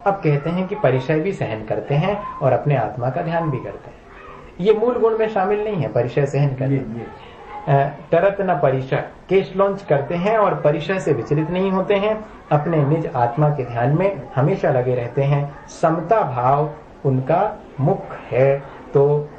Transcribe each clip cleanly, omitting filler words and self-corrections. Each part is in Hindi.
अब कहते हैं कि परिचय भी सहन करते हैं और अपने आत्मा का ध्यान भी करते हैं। ये मूल गुण में शामिल नहीं है परिचय सहन करने। तरत न परिचय, केश लॉन्च करते हैं और परिचय से विचलित नहीं होते हैं, अपने निज आत्मा के ध्यान में हमेशा लगे रहते हैं। समता भाव उनका मुख्य है। तो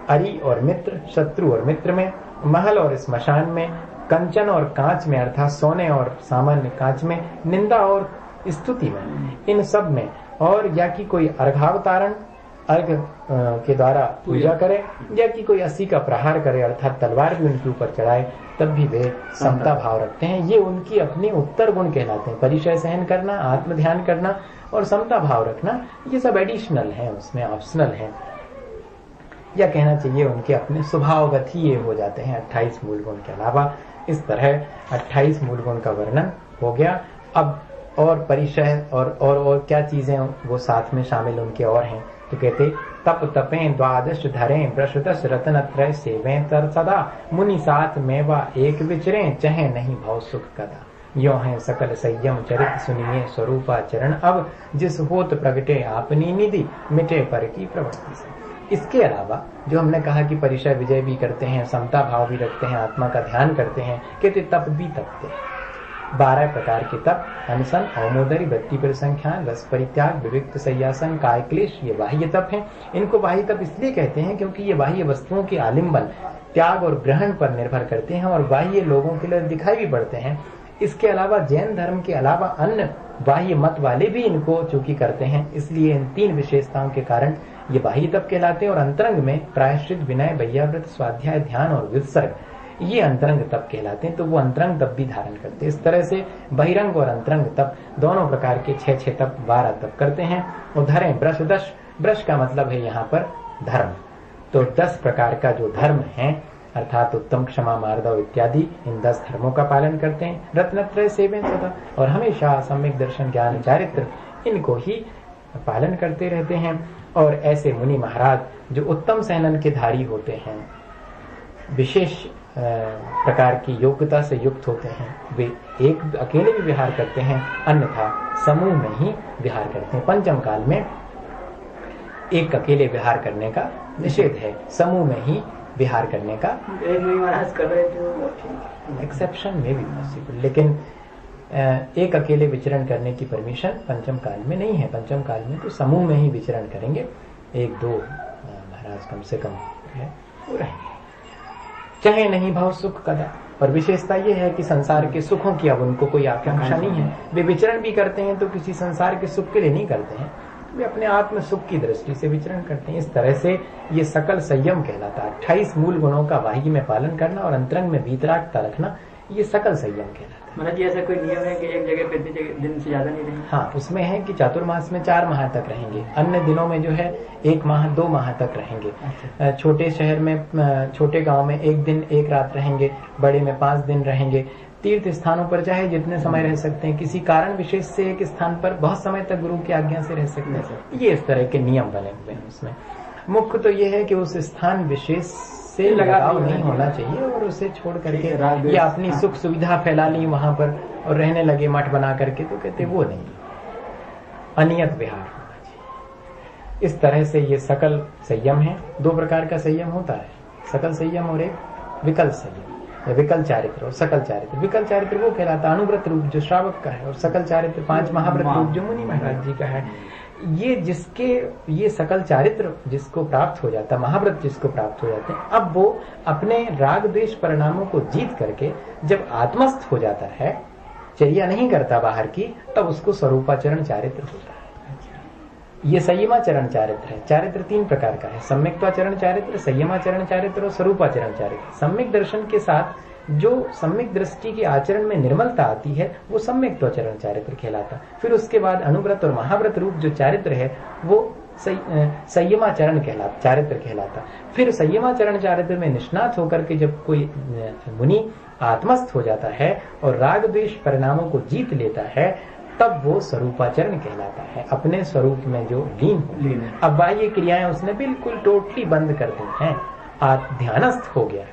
अरि और मित्र, शत्रु और मित्र में, महल और स्मशान में, कंचन और कांच में अर्थात सोने और सामान्य कांच में, निंदा और स्तुति में, इन सब में, और या कि कोई अर्घावतारण अर्घ के द्वारा पूजा करे या कि कोई अस्सी का प्रहार करे अर्थात तलवार भी उनके ऊपर चढ़ाए, तब भी वे समता भाव रखते हैं। ये उनकी अपनी उत्तर गुण कहलाते हैं। परिचय सहन करना, आत्म ध्यान करना और समता भाव रखना, ये सब एडिशनल है, उसमें ऑप्शनल है, या कहना चाहिए उनके अपने स्वभावगत ही ये हो जाते हैं 28 मूल गुण के अलावा। इस तरह 28 मूल गुण का वर्णन हो गया। अब और परिचय और क्या चीजें वो साथ में शामिल उनके और हैं, तो कहते तप तपें द्वादश धरें ब्रशदश रत्नत्रय सेवें तर सदा, मुनि साथ मेवा एक विचरें चहे नहीं भव सुख कदा। यो है सकल संयम चरित सुनिए स्वरूपाचरण, अब जिस होत प्रगटे आपनी निधि मिटे पर की प्रवृत्ति से। इसके अलावा जो हमने कहा कि परिचय विजय भी करते हैं, समता भाव भी रखते हैं, आत्मा का ध्यान करते हैं, कहते तप भी तपते हैं। 12 प्रकार के तप, अनशन, औमोदरी, वृत्ति परिसंख्यान, रस परित्याग, विविक्त संयासन, काय क्लेश, ये बाह्य तप हैं। इनको बाह्य तप इसलिए कहते हैं क्योंकि ये बाह्य वस्तुओं के आलिंबन, त्याग और ग्रहण पर निर्भर करते हैं और बाह्य लोगों के लिए दिखाई भी पड़ते हैं। इसके अलावा जैन धर्म के अलावा अन्य बाह्य मत वाले भी इनको चूंकि करते हैं, इसलिए इन 3 विशेषताओं के कारण ये बाह्य तप कहलाते हैं। और अंतरंग में प्रायश्चित, विनय, वैयाव्रत, स्वाध्याय, ध्यान और विसर्ग, ये अंतरंग तप कहलाते हैं। तो वो अंतरंग तप भी धारण करते हैं। इस तरह से बहिरंग और अंतरंग तप दोनों प्रकार के 6 तप 12 तप करते हैं। और धरें ब्रश दश, ब्रश का मतलब है यहाँ पर धर्म। तो 10 प्रकार का जो धर्म है अर्थात उत्तम, क्षमा, मार्दव इत्यादि, इन 10 धर्मों का पालन करते हैं। रत्नत्रय सेवें सदा, और हमेशा सम्यक दर्शन, ज्ञान, चारित्र इनको ही पालन करते रहते हैं। और ऐसे मुनि महाराज जो उत्तम सैनन के धारी होते हैं, विशेष प्रकार की योग्यता से युक्त होते हैं, वे एक अकेले भी विहार करते हैं, अन्यथा समूह में ही विहार करते हैं। पंचम काल में एक अकेले विहार करने का निषेध है, समूह में ही विहार करने का महाराज कर रहे थे, एक्सेप्शन में भी पॉसिबल, लेकिन एक अकेले विचरण करने की परमिशन पंचम काल में नहीं है। पंचम काल में तो समूह में ही विचरण करेंगे, 1-2 महाराज कम से कम है वो रहेंगे। चाहे नहीं भाव सुख कदा, और विशेषता ये है कि संसार के सुखों की अब उनको कोई आकांक्षा नहीं है। वे विचरण भी करते हैं तो किसी संसार के सुख के लिए नहीं करते हैं, वे अपने आत्म सुख की दृष्टि से विचरण करते हैं। इस तरह से ये सकल संयम कहलाता है। 28 मूल गुणों का बाह्य में पालन करना और अंतरंग में वीतरागता रखना, ये सकल संयम कहलाता है। महाराज जी ऐसा कोई नियम है कि एक जगह पे दिन से ज्यादा नहीं रहेंगे? हाँ, उसमें है कि चातुर्मास में 4 माह तक रहेंगे, अन्य दिनों में जो है 1 माह 2 माह तक रहेंगे। अच्छा। छोटे शहर में, छोटे गांव में 1 दिन 1 रात रहेंगे, बड़े में 5 दिन रहेंगे। तीर्थ स्थानों पर चाहे जितने समय रह सकते हैं, किसी कारण विशेष से एक स्थान पर बहुत समय तक गुरु की आज्ञा से रह सकते हैं। ये इस तरह के नियम बने हुए हैं उसमें। मुख्य तो ये है कि उस स्थान विशेष से लगाव नहीं होना चाहिए और उसे छोड़ करके या अपनी सुख सुविधा फैला ली वहां पर और रहने लगे मठ बना करके, तो कहते वो नहीं, अनियत विहार होना चाहिए। इस तरह से ये सकल संयम है। 2 प्रकार का संयम होता है, सकल संयम और एक विकल संयम, विकल चारित्र और सकल चारित्र। विकल चारित्र वो कहलाता अनुव्रत रूप जो श्रावक का है, और सकल चारित्र 5 महाव्रत रूप जो मुनि महाराज जी का है। ये सकल चारित्र जिसको प्राप्त हो जाता है, महाव्रत जिसको प्राप्त हो जाते हैं, अब वो अपने राग द्वेष परिणामों को जीत करके जब आत्मस्थ हो जाता है, चर्या नहीं करता बाहर की, तब उसको स्वरूपाचरण चारित्र होता है। ये संयमाचरण चारित्र है। चारित्र 3 प्रकार का है, सम्यक्त्वाचरण चारित्र, संयमाचरण चारित्र और स्वरूपाचरण चारित्र। सम्यक दर्शन के साथ जो सम्यक दृष्टि के आचरण में निर्मलता आती है वो सम्यक्त्वाचरण चारित्र कहलाता। फिर उसके बाद अनुव्रत और महाव्रत रूप जो चारित्र है वो संयमाचरण चारित्र कहलाता। फिर संयमाचरण चारित्र में निष्णात होकर के जब कोई मुनि आत्मस्थ हो जाता है और राग द्वेष परिणामों को जीत लेता है, तब वो स्वरूपाचरण कहलाता है, अपने स्वरूप में जो लीन। अब बाह्य क्रियाएं उसने बिल्कुल टोटली बंद कर दी हैं, ध्यानस्थ हो गया।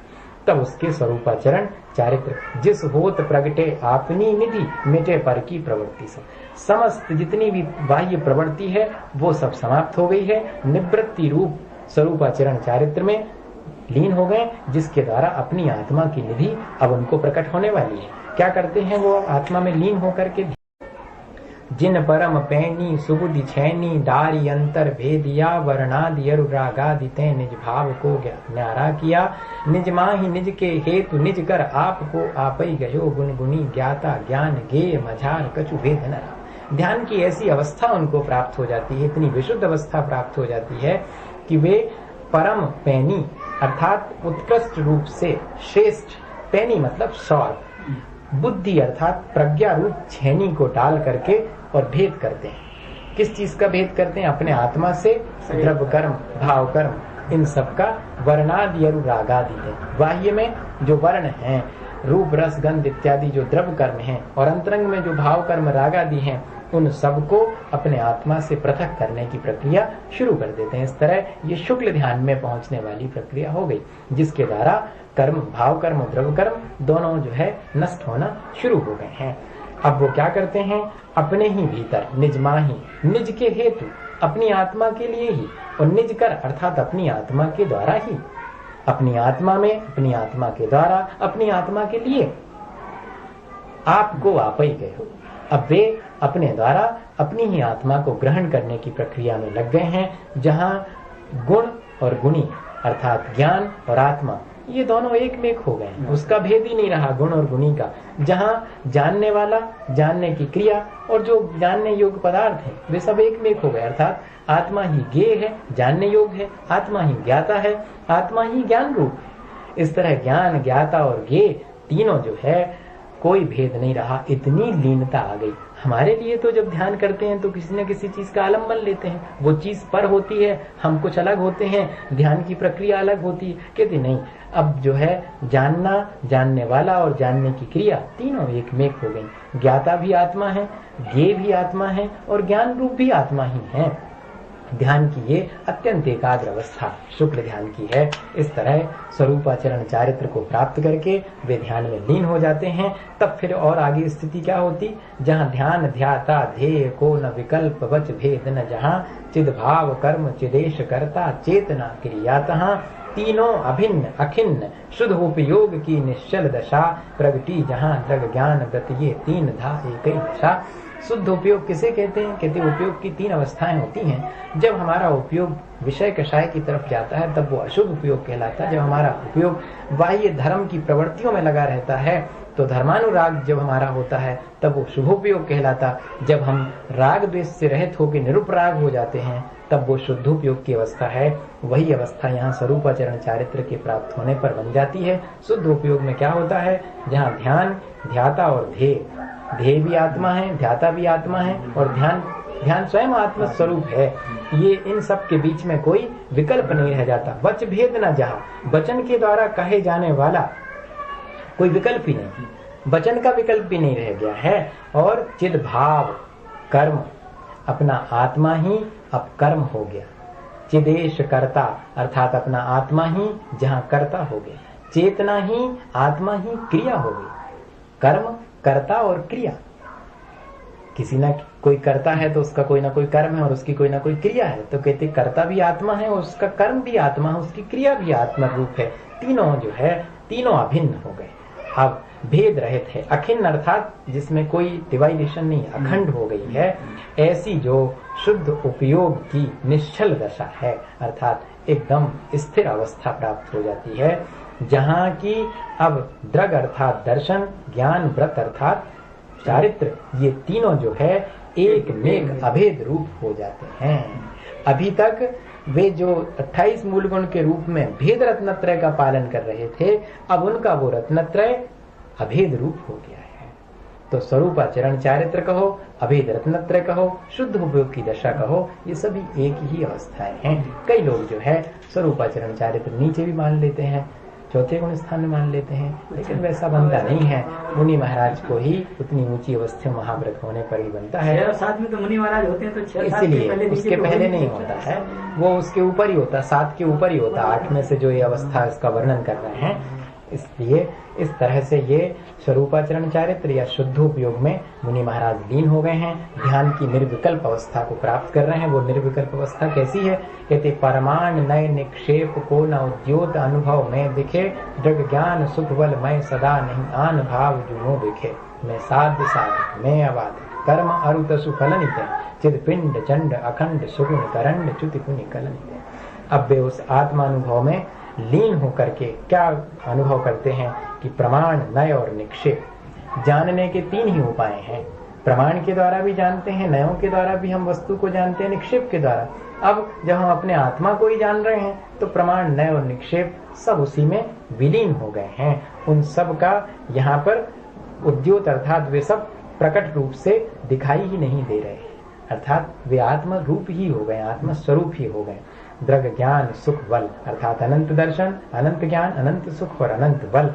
तब उसके स्वरूपाचरण चारित्र जिस होत प्रगटे आपनी निधि मिटे पर की प्रवृत्ति से, समस्त जितनी भी बाह्य प्रवृत्ति है वो सब समाप्त हो गई है, निवृत्ति रूप स्वरूपाचरण चारित्र में लीन हो गए, जिसके द्वारा अपनी आत्मा की निधि अब उनको प्रकट होने वाली है। क्या करते हैं वो आत्मा में लीन होकर के? जिन परम पैनी सुबुद्धि छैनी दारी अंतर भेदिया वर्णादि अनुरागादि ते निज भाव को न्यारा किया, निज माही निज के हेतु निज कर आपको आपई गयो गुण गुणी ज्ञाता ज्ञान गेय मझार कछु भेद न रहा। ध्यान की ऐसी अवस्था उनको प्राप्त हो जाती है, इतनी विशुद्ध अवस्था प्राप्त हो जाती है कि वे परम पैनी अर्थात उत्कृष्ट रूप से श्रेष्ठ, पैनी मतलब सौर, बुद्धि अर्थात प्रज्ञा रूप छेनी को डाल करके और भेद करते हैं। किस चीज का भेद करते हैं? अपने आत्मा से द्रव्य कर्म, भाव कर्म, इन सब का वर्णादि अनुरागादि है। बाह्य में जो वर्ण हैं, रूप रस गंध इत्यादि जो द्रव्य कर्म हैं, और अंतरंग में जो भाव कर्म राग आदि हैं, उन सबको अपने आत्मा से पृथक करने की प्रक्रिया शुरू कर देते हैं। इस तरह ये शुक्ल ध्यान में पहुंचने वाली प्रक्रिया हो गई, जिसके द्वारा कर्म, भाव कर्म और द्रव्य कर्म दोनों जो है नष्ट होना शुरू हो गए हैं। अब वो क्या करते हैं? अपने ही भीतर निज माही, निज के हेतु, अपनी आत्मा के लिए ही, और निज कर अर्थात अपनी आत्मा के द्वारा ही, अपनी आत्मा में, अपनी आत्मा के द्वारा, अपनी आत्मा के लिए आपको आप ही गए हो। अब वे अपने द्वारा अपनी ही आत्मा को ग्रहण करने की प्रक्रिया में लग गए हैं, जहां गुण और गुणी अर्थात ज्ञान और आत्मा ये दोनों एक में एक हो गए हैं। उसका भेद ही नहीं रहा गुण और गुणी का। जहां जानने वाला, जानने की क्रिया और जो जानने योग्य पदार्थ है वे सब एक में एक हो गए। अर्थात आत्मा ही ज्ञेय है, जानने योग्य है, आत्मा ही ज्ञाता है, आत्मा ही ज्ञान रूप है। इस तरह ज्ञान, ज्ञाता और ज्ञेय तीनों जो है कोई भेद नहीं रहा, इतनी लीनता आ गई। हमारे लिए तो जब ध्यान करते हैं तो किसी न किसी चीज का आलम्बन लेते हैं, वो चीज पर होती है, हम कुछ अलग होते हैं, ध्यान की प्रक्रिया अलग होती है। कहते नहीं, अब जो है जानना, जानने वाला और जानने की क्रिया तीनों एक में एक हो गई। ज्ञाता भी आत्मा है, ज्ञेय भी आत्मा है और ज्ञान रूप भी आत्मा ही है। ध्यान की ये अत्यंत एकाग्र अवस्था शुक्ल ध्यान की है। इस तरह स्वरूपाचरण चारित्र को प्राप्त करके वे ध्यान में लीन हो जाते हैं। तब फिर और आगे स्थिति क्या होती? जहाँ ध्यान ध्याता ध्येय को न विकल्प वच भेद न, जहाँ चिद भाव कर्म चिदेश करता चेतना क्रिया, तहाँ तीनों अभिन्न अखिन्न शुद्ध उपयोग की निश्चल दशा प्रगति, जहाँ दृढ़ ज्ञान व्रत ये तीन धा एक ही दशा। शुद्ध उपयोग किसे कहते हैं? कहते उपयोग की तीन अवस्थाएं होती हैं। जब हमारा उपयोग विषय कषाय की तरफ जाता है तब वो अशुद्ध उपयोग कहलाता है। जब हमारा उपयोग बाह्य धर्म की प्रवृत्तियों में लगा रहता है तो धर्मानुराग जब हमारा होता है तब वो शुभोपयोग कहलाता। जब हम राग द्वेष से रहित होकर निरुपराग हो जाते हैं तब वो शुद्धोपयोग की अवस्था है। वही अवस्था यहाँ स्वरूपाचरण चारित्र के प्राप्त होने पर बन जाती है। शुद्ध उपयोग में क्या होता है? जहाँ ध्यान, ध्याता और ध्येय, ध्येय भी आत्मा है, ध्याता भी आत्मा है और ध्यान स्वयं आत्म स्वरूप है। ये इन सब के बीच में कोई विकल्प नहीं रह जाता। वच भेद न, जहाँ वचन के द्वारा कहे जाने वाला कोई विकल्प ही नहीं, वचन का विकल्प भी नहीं रह गया है। और चिद भाव कर्म, अपना आत्मा ही अब कर्म हो गया। चिदेश कर्ता अर्थात अपना आत्मा ही जहाँ कर्ता हो गया। चेतना ही आत्मा ही क्रिया हो गई। कर्म, कर्ता और क्रिया, किसी ना कोई करता है तो उसका कोई ना कोई कर्म है और उसकी कोई ना कोई क्रिया है। तो कहते कर्ता भी आत्मा है और उसका कर्म भी आत्मा है, उसकी क्रिया भी आत्मा रूप है। तीनों जो है तीनों अभिन्न हो गए, अब भेद रहित है। अखिन्न अर्थात जिसमें कोई डिवाइडेशन नहीं, अखंड हो गई है। ऐसी जो शुद्ध उपयोग की निश्चल दशा है अर्थात एकदम स्थिर अवस्था प्राप्त हो जाती है, जहाँ की अब दृग अर्थात दर्शन, ज्ञान, व्रत अर्थात चारित्र, ये तीनों जो है एक मेघ अभेद रूप हो जाते हैं। अभी तक वे जो 28 मूल गुण के रूप में भेद रत्नत्रय का पालन कर रहे थे, अब उनका वो रत्नत्रय अभेद रूप हो गया है। तो स्वरूपाचरण चारित्र कहो, अभेद रत्नत्रय कहो, शुद्ध उपयोग की दशा कहो, ये सभी एक ही अवस्थाएं हैं। कई लोग जो है स्वरूपाचरण चारित्र नीचे भी मान लेते हैं, चौथे गुण स्थान में मान लेते हैं, लेकिन वैसा बनता नहीं है। मुनि महाराज को ही उतनी ऊंची अवस्था महाव्रत होने पर ही बनता है। साथ में तो मुनि महाराज होते हैं, तो इसलिए उसके पहले नहीं होता है, वो उसके ऊपर ही होता, 7 के ऊपर ही होता। 8 में से जो ये अवस्था इसका वर्णन कर रहे हैं, इसलिए इस तरह से ये स्वरूपाचरण चारित्र या शुद्धोपयोग में मुनि महाराज लीन हो गए हैं, ध्यान की निर्विकल्प अवस्था को प्राप्त कर रहे हैं। वो निर्विकल्प अवस्था कैसी है? कहते परमाण नय निक्षेप को न उद्योत अनुभव में दिखे, दृढ़ ज्ञान सुख बल मैं सदा नहीं आन भाव जुनो दिखे। मैं साध्य साधक मैं अबाधक कर्म अरुत सुफलनित चिद पिंड चंड अखंड सुगुण करंड च्युति पुण्य कलनित। अब वे उस आत्मानुभव में लीन होकर के क्या अनुभव करते हैं कि प्रमाण नय और निक्षेप जानने के तीन ही उपाय हैं। प्रमाण के द्वारा भी जानते हैं, नयों के द्वारा भी हम वस्तु को जानते हैं, निक्षेप के द्वारा। अब जब हम अपने आत्मा को ही जान रहे हैं तो प्रमाण नय और निक्षेप सब उसी में विलीन हो गए हैं। उन सब का यहाँ पर उद्योत अर्थात वे सब प्रकट रूप से दिखाई ही नहीं दे रहे, अर्थात वे आत्म रूप ही हो गए, आत्म स्वरूप ही हो गए। दृढ़ ज्ञान सुख बल अर्थात अनंत दर्शन, अनंत ज्ञान, अनंत सुख और अनंत बल,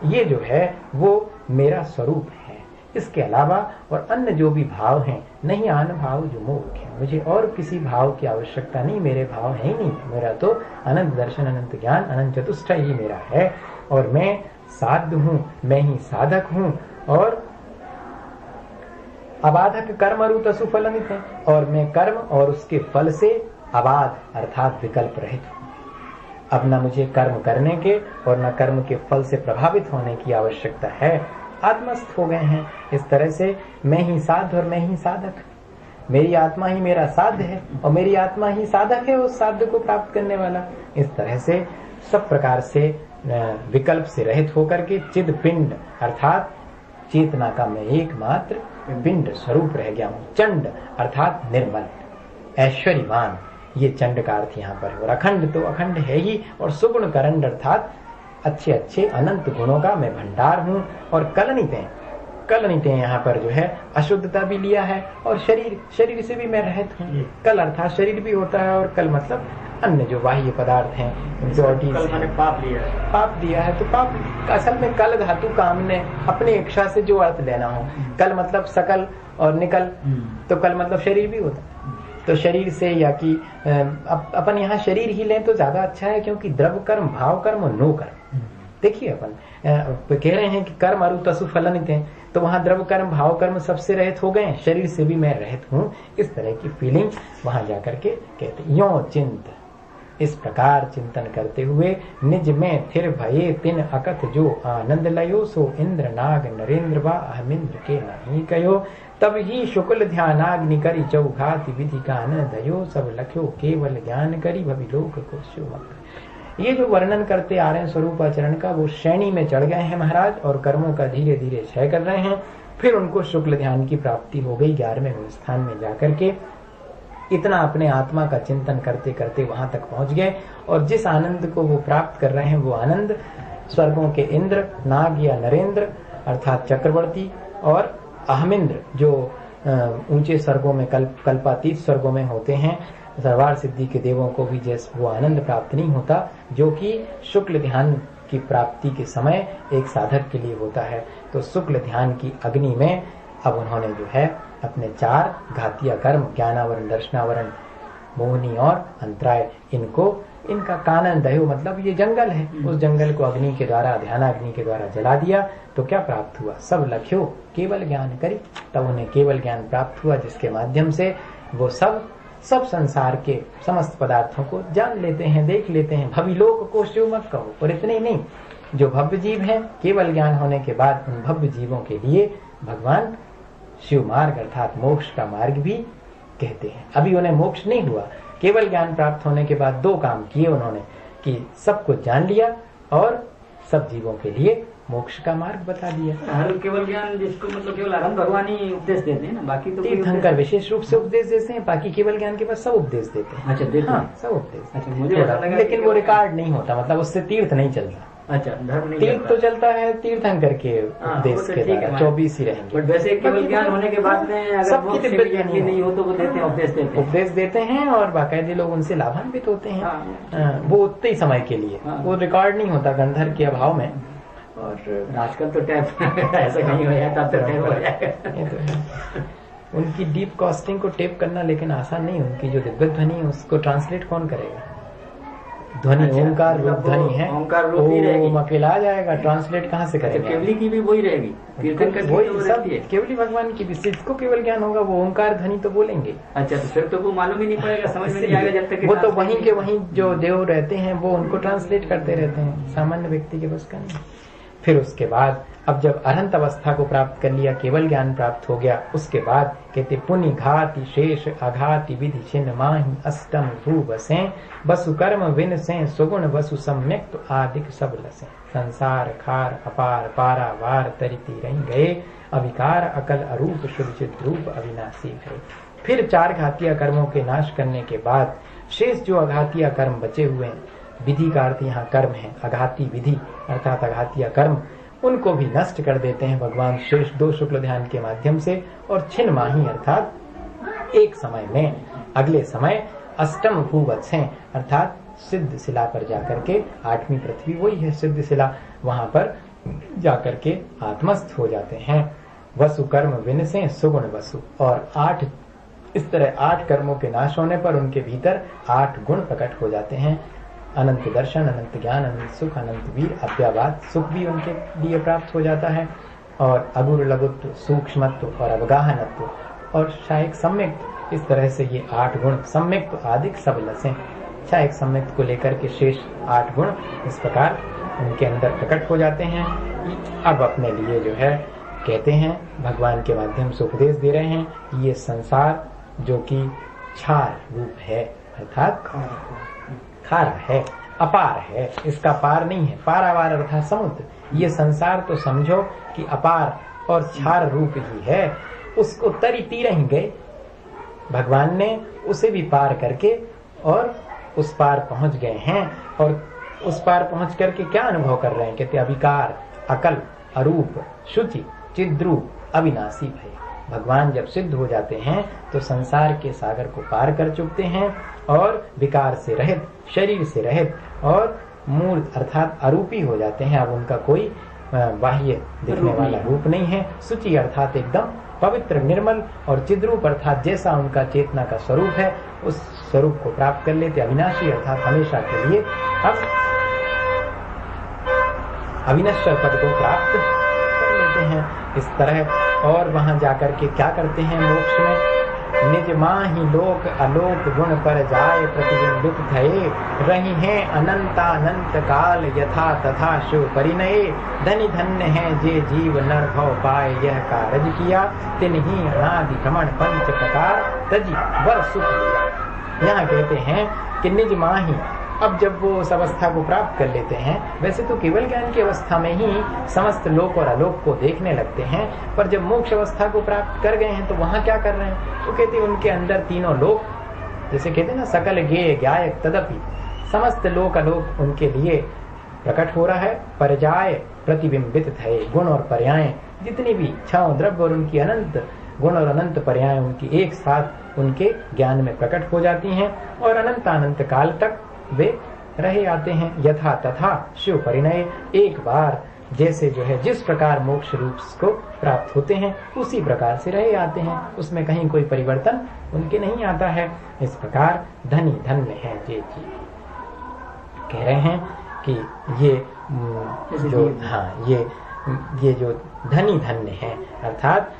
ये जो है वो मेरा स्वरूप है। इसके अलावा और अन्य जो भी भाव हैं, नहीं आन भाव जो मोक्ष है, मुझे और किसी भाव की आवश्यकता नहीं, मेरे भाव है ही नहीं। मेरा तो अनंत दर्शन, अनंत ज्ञान, अनंत चतुष्टय ही मेरा है और मैं साध्य हूँ, मैं ही साधक हूँ और अबाधक कर्म रूप सुफलनित है और मैं कर्म और उसके फल से अबाध अर्थात विकल्प रहित हूँ। अब न मुझे कर्म करने के और न कर्म के फल से प्रभावित होने की आवश्यकता है, आत्मस्थ हो गए हैं। इस तरह से मैं ही साध्य और मैं ही साधक, मेरी आत्मा ही मेरा साध्य है और मेरी आत्मा ही साधक है उस साध्य को प्राप्त करने वाला। इस तरह से सब प्रकार से विकल्प से रहित होकर के चिद पिंड अर्थात चेतना का मैं एकमात्र पिंड स्वरूप रह गया हूँ। चंड अर्थात निर्मल, ऐश्वर्यवान, ये चंड का अर्थ यहाँ पर है। और अखंड तो अखंड है ही और सुगुण करंड अर्थात अच्छे अच्छे अनंत गुणों का मैं भंडार हूँ। और कलनिते यहाँ पर जो है अशुद्धता भी लिया है और शरीर से भी मैं रहित हूँ। कल अर्थात शरीर भी होता है और कल मतलब अन्य जो बाह्य पदार्थ हैं, पाप दिया है। तो पाप असल में कल धातु का हमने अपनी इच्छा से जो अर्थ लेना हो, कल मतलब सकल और निकल, तो कल मतलब शरीर भी होता है। तो शरीर से या कि अपन यहाँ शरीर ही लें तो ज्यादा अच्छा है, क्योंकि द्रव्य कर्म, भाव कर्म और नो कर्म। देखिए अपन कह रहे हैं कि कर्म अरु तसु फलनित है, तो वहां द्रव्य कर्म भाव कर्म सबसे रहित हो गए, शरीर से भी मैं रहित हूँ। इस तरह की फीलिंग वहां जाकर के कहते यो चिंत, इस प्रकार चिंतन करते हुए निज में थिर भये तिन अकथ जो आनंद लयो, सो इंद्र नाग नरेंद्र वा अहमिंद्र के नहीं कयो। तब ही शुक्ल ध्यानाग्नि करी चौघाति विधि का न दयो, सब लख्यो केवल ज्ञान करी भवि लोक को शिव। ये जो वर्णन करते आ रहे हैं स्वरूपाचरण का, वो श्रेणी में चढ़ गए हैं महाराज और कर्मों का धीरे धीरे क्षय कर रहे हैं। फिर उनको शुक्ल ध्यान की प्राप्ति हो गई 11वें स्थान में जाकर के। इतना अपने आत्मा का चिंतन करते करते वहां तक पहुंच गए और जिस आनंद को वो प्राप्त कर रहे हैं वो आनंद स्वर्गों के इंद्र, नाग या नरेंद्र अर्थात चक्रवर्ती और अहमिंद्र जो ऊंचे स्वर्गों में कल्पातीत स्वर्गों में होते हैं, सर्वार सिद्धि के देवों को भी जैसे वो आनंद प्राप्त नहीं होता जो कि शुक्ल ध्यान की प्राप्ति के समय एक साधक के लिए होता है। तो शुक्ल ध्यान की अग्नि में अब उन्होंने जो है अपने 4 घातीय कर्म ज्ञानावरण, दर्शनावरण, मोहनी और अंतराय, इनका कानन दयो मतलब ये जंगल है, उस जंगल को अग्नि के द्वारा, ध्यानाग्नि के द्वारा जला दिया। तो क्या प्राप्त हुआ? सब लख्यो केवल ज्ञान करी, तब उन्हें केवल ज्ञान प्राप्त हुआ जिसके माध्यम से वो सब संसार के समस्त पदार्थों को जान लेते हैं, देख लेते हैं। भवि लोक को शिव मत कहो। और इतने ही नहीं, जो भव्य जीव हैं केवल ज्ञान होने के बाद उन भव्य जीवों के लिए भगवान शिव मार्ग अर्थात मोक्ष का मार्ग भी कहते हैं। अभी उन्हें मोक्ष नहीं हुआ, केवल ज्ञान प्राप्त होने के बाद 2 काम किए उन्होंने कि सब कुछ जान लिया और सब जीवों के लिए मोक्ष का मार्ग बता दिया। केवल ज्ञान जिसको मतलब केवल आरंभ भगवान ही उपदेश देते हैं ना, बाकी तो तीर्थंकर विशेष रूप से उपदेश देते हैं, बाकी केवल ज्ञान के बाद सब उपदेश देते हैं। अच्छा, देते हैं सब उपदेश। अच्छा, मुझे लेकिन वो रिकॉर्ड नहीं होता, मतलब उससे तीर्थ नहीं चलता। अच्छा, धर्म नहीं तीर्थ तो चलता है तीर्थंकर के उपदेश के द्वारा, 24 ही रहेंगे। बट वैसे केवल ज्ञान होने के बाद में अगर सबकी तिब्बत नहीं हो तो वो देते हैं, उपदेश देते हैं और बाकायदे लोग उनसे लाभान्वित होते हैं। वो उतने ही समय के लिए, वो रिकॉर्ड नहीं होता गंधर्व के अभाव में। और आजकल तो टैप ऐसा नहीं हो जाता, तब तो टैप हो जाएगा। उनकी डीप कॉस्टिंग को टेप करना लेकिन आसान नहीं, उनकी जो दिव्य ध्वनि है उसको ट्रांसलेट कौन करेगा? ध्वनि ओंकार रूप ध्वनि है, ओंकार रूप ही रहेगी। ओम अकेला आ जाएगा, ट्रांसलेट कहाँ से करेंगे? केवली की भी वही रहेगी, कीर्तन का वही तो सब रहती है। केवली भगवान की भी, जिसको केवल ज्ञान होगा वो ओंकार ध्वनि तो बोलेंगे। अच्छा, तो फिर तो वो मालूम ही नहीं पड़ेगा, समझ में नहीं आएगा जब तक वो तो वहीं के वहीं जो देव रहते हैं वो उनको ट्रांसलेट करते रहते हैं, सामान्य व्यक्ति के बस का नहीं। फिर उसके बाद अब जब अनंत अवस्था को प्राप्त कर लिया, केवल ज्ञान प्राप्त हो गया, उसके बाद कहते पुनि घाति शेष अघाति विधि छिन्न माहि अष्टम भू बसे बसु कर्म विन से सुगुण बसु सम्यक तो आदिक सब लसे संसार खार अपार पारावार तरिती रही गए अविकार अकल अरूप शुभ चित रूप अविनाशी है। फिर 4 घातीय कर्मों के नाश करने के बाद शेष जो अघातीय कर्म बचे हुए हैं, विधि का अर्थ यहाँ कर्म है, अघाती विधि अर्थात अघातीय कर्म, उनको भी नष्ट कर देते हैं भगवान शेष 2 शुक्ल ध्यान के माध्यम से। और छिन्न माही अर्थात एक समय में, अगले समय अष्टम भूवत्स हैं अर्थात सिद्ध शिला पर जाकर के, 8वीं पृथ्वी वही है सिद्ध शिला, वहां पर जाकर के आत्मस्थ हो जाते हैं। वसु कर्म विन से सुगुण वसु, और 8 इस तरह 8 कर्मों के नाश होने पर उनके भीतर 8 गुण प्रकट हो जाते हैं। अनंत दर्शन, अनंत ज्ञान, अनंत सुख, अनंत वीर, अव्यावाद सुख भी उनके लिए प्राप्त हो जाता है, और अगुर लघुत्व, सूक्ष्मत्व और अवगाहनत्व और शायक सम्यक, इस तरह से ये 8 गुण सम्यक आदिक सब लसें, शायक सम्यक को लेकर के शेष 8 गुण इस प्रकार उनके अंदर प्रकट हो जाते हैं। अब अपने लिए जो है कहते हैं भगवान के माध्यम से उपदेश दे रहे हैं, ये संसार जो कि क्षार रूप है अर्थात खारा है, अपार है, इसका पार नहीं है, पारावार अर्थात समुद्र, ये संसार तो समझो कि अपार और क्षार रूप ही है, उसको तरी तीर ही गए, भगवान ने उसे भी पार करके और उस पार पहुंच गए हैं। और उस पार पहुंच करके क्या अनुभव कर रहे हैं? कहते अविकार अकल अरूप शुचि चिद्रूप अविनाशी भय। भगवान जब सिद्ध हो जाते हैं तो संसार के सागर को पार कर चुकते हैं और विकार से रहित, शरीर से रहित और मूर्त अर्थात अरूपी हो जाते हैं। अब उनका कोई बाह्य दिखने वाला रूप नहीं है। शुचि अर्थात एकदम पवित्र निर्मल, और चिद्रूप अर्थात जैसा उनका चेतना का स्वरूप है उस स्वरूप को प्राप्त कर लेते। अविनाशी अर्थात हमेशा के लिए हम अविनश्वर पद को प्राप्त कर लेते हैं इस तरह। और वहां जाकर के क्या करते हैं मोक्ष में? निज माही लोक अलोक गुण पर जाए प्रतिबिंबित थये रही हैं अनंतानंत काल यथा तथा शिव परिणये धनी धन्य है जे जीव नर भव पाए यह कारज किया तिन्हीं अनादि भ्रमण पंच प्रकार तजी वर सुख लिया। यहाँ कहते हैं कि निज माही, अब जब वो उस अवस्था को प्राप्त कर लेते हैं, वैसे तो केवल ज्ञान की अवस्था में ही समस्त लोक और अलोक को देखने लगते हैं, पर जब मोक्ष अवस्था को प्राप्त कर गए हैं तो वहां क्या कर रहे हैं? तो कहते हैं उनके अंदर तीनों लोक, जैसे कहते हैं ना सकल गेय ज्ञायक तदपि, समस्त लोक अलोक उनके लिए प्रकट हो रहा है। परजाय प्रतिबिंबित थे, गुण और पर्याय जितनी भी छाव द्रव्य और उनकी अनंत गुण और अनंत पर्याय उनकी एक साथ उनके ज्ञान में प्रकट हो जाती हैं और अनंत अनंत काल तक वे रहे आते हैं। यथा तथा शिव परिणय, एक बार जैसे जो है जिस प्रकार मोक्ष रूप को प्राप्त होते हैं उसी प्रकार से रहे आते हैं, उसमें कहीं कोई परिवर्तन उनके नहीं आता है। इस प्रकार धनी धन्य है जे जी। कह रहे हैं कि ये जो ये जो धनी धन्य है अर्थात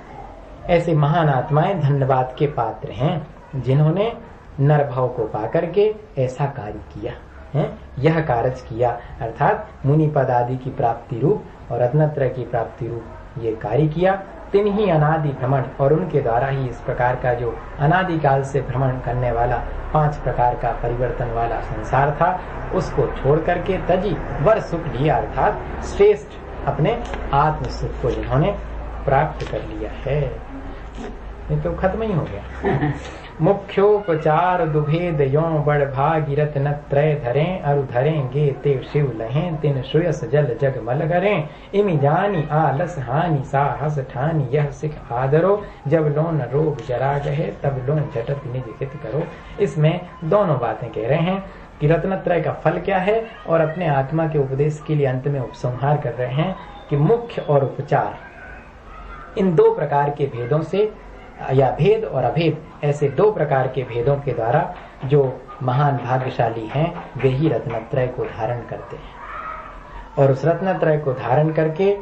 ऐसे महान आत्माएं धन्यवाद के पात्र हैं जिन्होंने नरभाव को पाकर के ऐसा कार्य किया है। यह कार्य किया अर्थात मुनि पद आदि की प्राप्ति रूप और रत्नत्रय की प्राप्ति रूप ये कार्य किया। तिन्हीं अनादि भ्रमण, और उनके द्वारा ही इस प्रकार का जो अनादिकाल से भ्रमण करने वाला 5 प्रकार का परिवर्तन वाला संसार था उसको छोड़ करके तजी वर सुख लिया अर्थात श्रेष्ठ अपने आत्म सुख को जिन्होंने प्राप्त कर लिया है। ये तो खत्म ही हो गया। मुख्योपचार दुभेद यो बड़ भागीरथ न त्रय धरें अरु धरेंगे ते शिव लहें तिन श्रेयस जल जग मल करें इमि जानी आलस हानि साहस ठानी यह सिख आदरो जब लोन रोग जरा गहे तब लोन झटत निज हित करो। इसमें दोनों बातें कह रहे हैं कि रत्नत्रय का फल क्या है और अपने आत्मा के उपदेश के लिए अंत में उपसंहार कर रहे हैं कि मुख्य और उपचार इन 2 प्रकार के भेदों से या भेद और अभेद, ऐसे दो प्रकार के भेदों के द्वारा जो महान भाग्यशाली हैं वे ही रत्नत्रय को धारण करते हैं और उस रत्नत्रय को धारण करके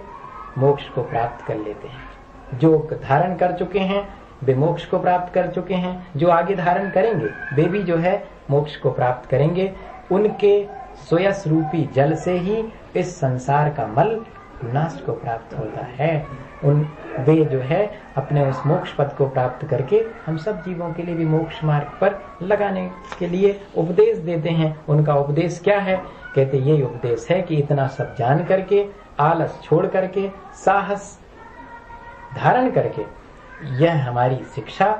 मोक्ष को प्राप्त कर लेते हैं। जो धारण कर चुके हैं वे मोक्ष को प्राप्त कर चुके हैं, जो आगे धारण करेंगे वे भी जो है मोक्ष को प्राप्त करेंगे। उनके सोयस रूपी जल से ही इस संसार का मल नाश को प्राप्त होता है। वे जो है अपने उस मोक्ष पद को प्राप्त करके हम सब जीवों के लिए भी मोक्ष मार्ग पर लगाने के लिए उपदेश देते हैं। उनका उपदेश क्या है? कहते ये उपदेश है कि इतना सब जान करके, आलस छोड़ करके, साहस धारण करके यह हमारी शिक्षा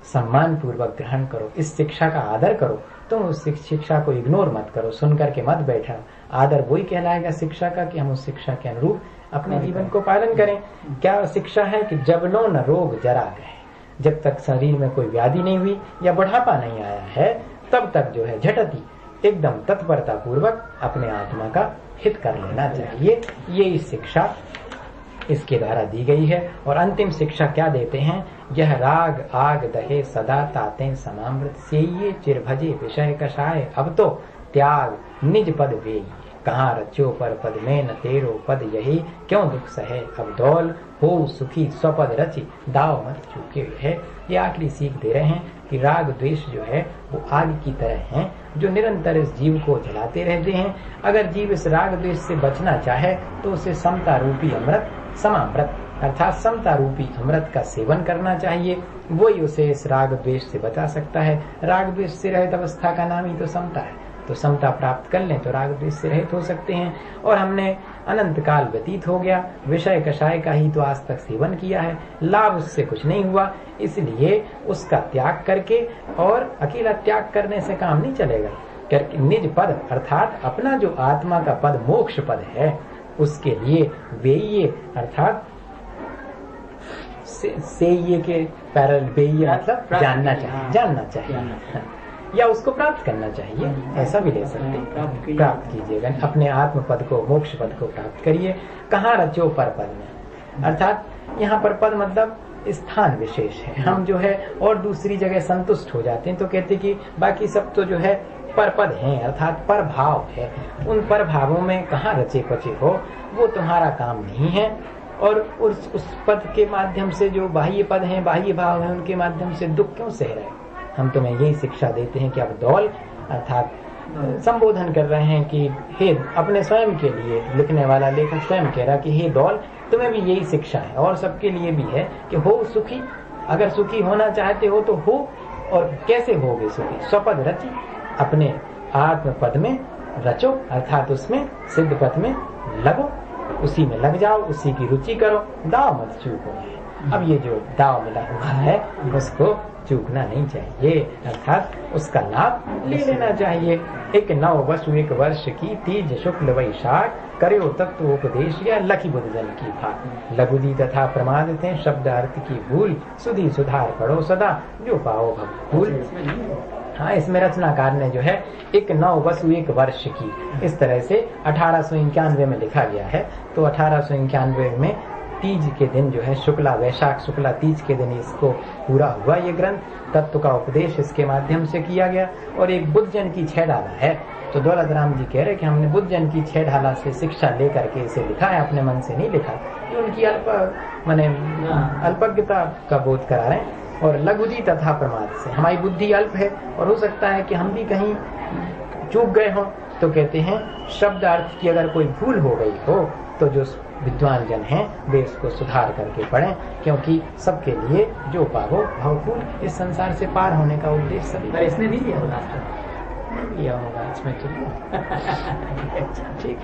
सम्मान पूर्वक ग्रहण करो, इस शिक्षा का आदर करो। तुम उस शिक्षा को इग्नोर मत करो, सुन करके मत बैठो। आदर वही कहलाएगा शिक्षा का कि हम उस शिक्षा के अनुरूप अपने जीवन को पालन करें। क्या शिक्षा है कि जब नो न रोग जरा गए, जब तक शरीर में कोई व्याधि नहीं हुई या बुढ़ापा नहीं आया है तब तक जो है झटती एकदम तत्परता पूर्वक अपने आत्मा का हित कर लेना चाहिए। ये शिक्षा इसके द्वारा दी गई है। और अंतिम शिक्षा क्या देते हैं? यह राग आग दहे सदा ताते समामृत से ये चिरभजे विषय कषाय, अब तो त्याग निज पद वे, कहाँ रचो पर पद में न तेरो पद यही, क्यों दुख सहे अब दौल हो सुखी स्वपद रचि, दाव मत चूके है। ये आखिरी सीख दे रहे हैं कि राग द्वेष जो है वो आग की तरह हैं जो निरंतर इस जीव को जलाते रहते हैं। अगर जीव इस राग द्वेष से बचना चाहे तो उसे समता रूपी अमृत, समामृत अर्थात समता रूपी अमृत का सेवन करना चाहिए। वही उसे इस राग द्वेष से बचा सकता है। राग द्वेष से रहित अवस्था का नाम ही तो समता है। तो समता प्राप्त कर लें तो राग द्वेष से रहित हो सकते हैं। और हमने अनंत काल व्यतीत हो गया, विषय कषाय का ही तो आज तक सेवन किया है, लाभ उससे कुछ नहीं हुआ, इसलिए उसका त्याग करके, और अकेला त्याग करने से काम नहीं चलेगा, करके निज पद अर्थात अपना जो आत्मा का पद मोक्ष पद है उसके लिए वेये अर्थात से ये के पैरल वेये मतलब जानना चाहिए या उसको प्राप्त करना चाहिए, ऐसा भी ले सकते हैं। प्राप्त कीजिएगा अपने आत्म पद को, मोक्ष पद को प्राप्त करिए। कहाँ रचो पर पद में, अर्थात यहाँ पर पद मतलब स्थान विशेष है। हम जो है और दूसरी जगह संतुष्ट हो जाते हैं तो कहते कि बाकी सब तो जो है पर पद है अर्थात पर भाव है। उन पर भावों में कहाँ रचे पचे हो, वो तुम्हारा काम नहीं है। और उस पद के माध्यम से जो बाह्य पद हैं, बाह्य भाव हैं, उनके माध्यम से दुख क्यों सह रहे? हम तुम्हें यही शिक्षा देते हैं कि अब दौल अर्थात संबोधन कर रहे हैं कि हे, अपने स्वयं के लिए लिखने वाला लेखक स्वयं कह रहा कि हे दौल, तुम्हें भी यही शिक्षा है और सबके लिए भी है कि हो सुखी। अगर सुखी होना चाहते हो तो हो, और कैसे होगे सुखी? स्वपद रचि, अपने आत्म पद में रचो अर्थात उसमें सिद्ध पद में लगो, उसी में लग जाओ, उसी की रुचि करो, दाव मत चूको। अब ये जो दाव मिला हुआ है उसको चूकना नहीं चाहिए, अर्थात उसका लाभ ले लेना चाहिए। एक 9 वसु 1 वर्ष की तीज शुक्ल वैशाख, करो तत्व उपदेश या लखी बुद्ध जन की भाग। लघुदी तथा प्रमाद थे शब्द अर्थ की भूल, सुधी सुधार पढ़ो सदा जो पाओ भूल। हाँ, इसमें रचनाकार ने जो है एक 9 वसु 1 वर्ष की इस तरह से 1891 में लिखा गया है। तो 1891 में तीज के दिन जो है शुक्ला वैशाख शुक्ला तीज के दिन इसको पूरा हुआ ये ग्रंथ। तत्व का उपदेश इसके माध्यम से किया गया और एक बुद्ध जन की 6 ढाला है। तो दौलत राम जी कह रहे कि हमने बुद्ध जन की 6 ढाला से शिक्षा लेकर के इसे लिखा है, अपने मन से नहीं लिखा। ये उनकी अल्पज्ञता का बोध करा रहे हैं। और लघुदी तथा प्रमाद से हमारी बुद्धि अल्प है और हो सकता है कि हम भी कहीं चूक गए हों। तो कहते हैं शब्द अर्थ की अगर कोई भूल हो गई हो तो जो विद्वान जन हैं वे इसको सुधार करके पढ़ें, क्योंकि सबके लिए जो पावो भवपूर्ण, इस संसार से पार होने का उद्देश्य सभी। पर इसने नहीं दिया होगा इसमें ठीक